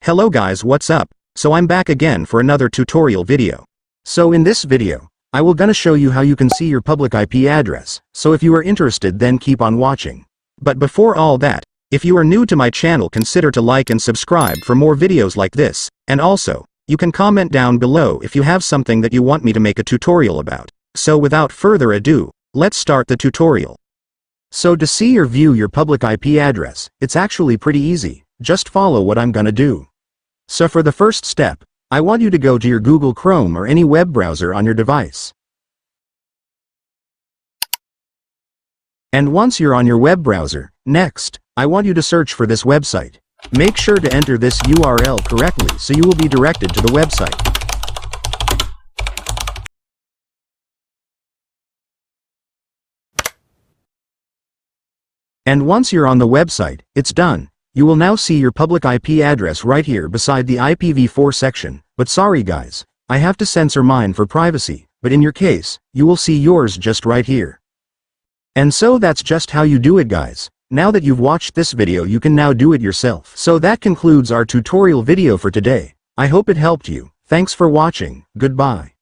Hello guys, what's up? So I'm back again for another tutorial video. So in this video, I will gonna show you how you can see your public IP address, so if you are interested then keep on watching. But before all that, if you are new to my channel consider to like and subscribe for more videos like this, and also, you can comment down below if you have something that you want me to make a tutorial about. So without further ado, let's start the tutorial. So to see or view your public IP address, it's actually pretty easy, just follow what I'm gonna do. So for the first step, I want you to go to your Google Chrome or any web browser on your device. And once you're on your web browser, next, I want you to search for this website. Make sure to enter this URL correctly so you will be directed to the website. And once you're on the website, it's done. You will now see your public IP address right here beside the IPv4 section, but sorry guys, I have to censor mine for privacy, but in your case, you will see yours just right here. And so that's just how you do it guys. Now that you've watched this video you can now do it yourself. So that concludes our tutorial video for today. I hope it helped you. Thanks for watching, goodbye.